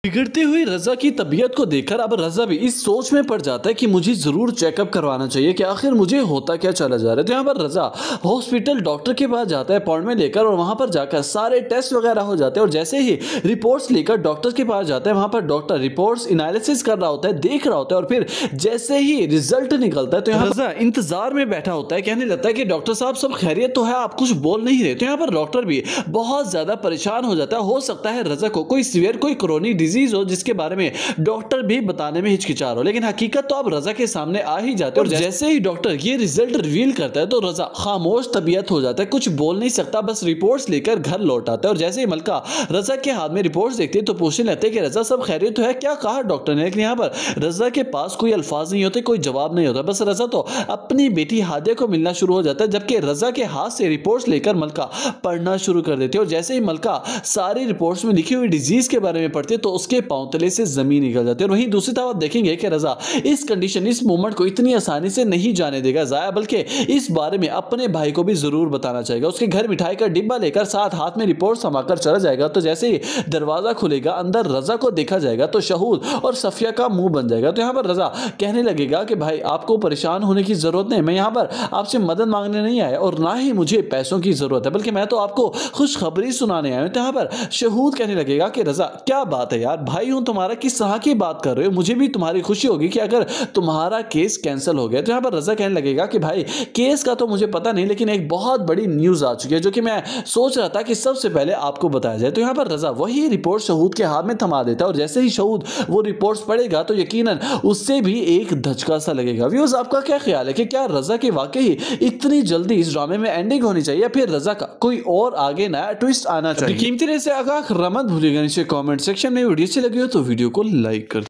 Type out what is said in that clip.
बिगड़ती हुई रजा की तबीयत को देखकर अब रजा भी इस सोच में पड़ जाता है कि मुझे जरूर चेकअप करवाना चाहिए कि आखिर मुझे होता क्या चला जा रहा है। तो यहाँ पर रजा हॉस्पिटल डॉक्टर के पास जाता है अपॉइंटमेंट लेकर और वहां पर जाकर सारे टेस्ट वगैरह हो जाते हैं और जैसे ही रिपोर्ट्स लेकर डॉक्टर के पास जाता है वहां पर डॉक्टर रिपोर्ट्स एनालिसिस कर रहा होता है, देख रहा होता है और फिर जैसे ही रिजल्ट निकलता है तो यहाँ रजा इंतजार में बैठा होता है, कहने लगता है कि डॉक्टर साहब सब खैरियत तो है, आप कुछ बोल नहीं रहे। तो यहाँ पर डॉक्टर भी बहुत ज्यादा परेशान हो जाता है। हो सकता है रजा को कोई सीवियर कोई क्रोनिक डिजीज हो जिसके बारे में डॉक्टर भी बताने में हिचकिचा रहा हो, लेकिन हकीकत तो अब रजा के सामने आ ही जाती है और जैसे ही डॉक्टर ये रिजल्ट रिवील करता है तो रजा खामोश तबीयत हो जाता है, कुछ बोल नहीं सकता, बस रिपोर्ट्स लेकर घर लौट आता है। और जैसे ही मलका रजा के हाथ में रिपोर्ट्स देखती है तो पूछने लगते हैं कि रजा सब खैरियत तो है, क्या कहा डॉक्टर ने। लेकिन यहाँ पर रजा के पास कोई अल्फाज नहीं होते, कोई जवाब नहीं होता, बस रजा तो अपनी बेटी हादिया को मिलना शुरू हो जाता है, जबकि रजा के हाथ से रिपोर्ट्स लेकर मलका पढ़ना शुरू कर देती है। और जैसे ही मलका सारी रिपोर्ट्स में लिखी हुई डिजीज के बारे में पढ़ती है तो उसके पांव तले से जमीन निकल जाती है। और वहीं दूसरी तरफ देखेंगे कि रजा इस कंडीशन इस मोमेंट को इतनी आसानी से नहीं जाने देगा जाया, बल्कि इस बारे में अपने भाई को भी जरूर बताना चाहेगा। उसके घर मिठाई का डिब्बा लेकर साथ हाथ में रिपोर्ट समाकर चला जाएगा। तो जैसे ही दरवाजा खुलेगा अंदर रजा को देखा जाएगा तो शहूद और सफिया का मुंह बन जाएगा। तो यहाँ पर रजा कहने लगेगा कि भाई आपको परेशान होने की जरूरत नहीं, मैं यहाँ पर आपसे मदद मांगने नहीं आया और ना ही मुझे पैसों की जरूरत है, बल्कि मैं तो आपको खुशखबरी सुनाने आया हूं। तो यहाँ पर शहूद कहने लगेगा कि रजा क्या बात है यार, भाई हूं तुम्हारा, किस तरह की बात कर रहे हो, मुझे भी तुम्हारी खुशी होगी कि अगर तुम्हारा केस कैंसिल हो गया। तो यहाँ पर रजा कहने लगेगा कि भाई केस का तो मुझे पता नहीं, लेकिन एक बहुत बड़ी न्यूज आ चुकी है जो कि मैं सोच रहा था कि सबसे पहले आपको बताया जाए। तो यहाँ पर रजा वही रिपोर्ट शहूद के हाथ में थमा देता है और जैसे ही शहूद वो रिपोर्ट्स पढ़ेगा तो यकीनन उससे भी एक धचका सा लगेगा। व्यूअर्स आपका क्या ख्याल है कि क्या रजा की वाकई इतनी जल्दी इस ड्रामे में एंडिंग होनी चाहिए या फिर रजा का कोई और आगे नया ट्विस्ट आना चाहिए? कीमती से आगाह रमत भूलिएगा नीचे कमेंट सेक्शन में। वीडियो अच्छी लगी हो तो वीडियो को लाइक कर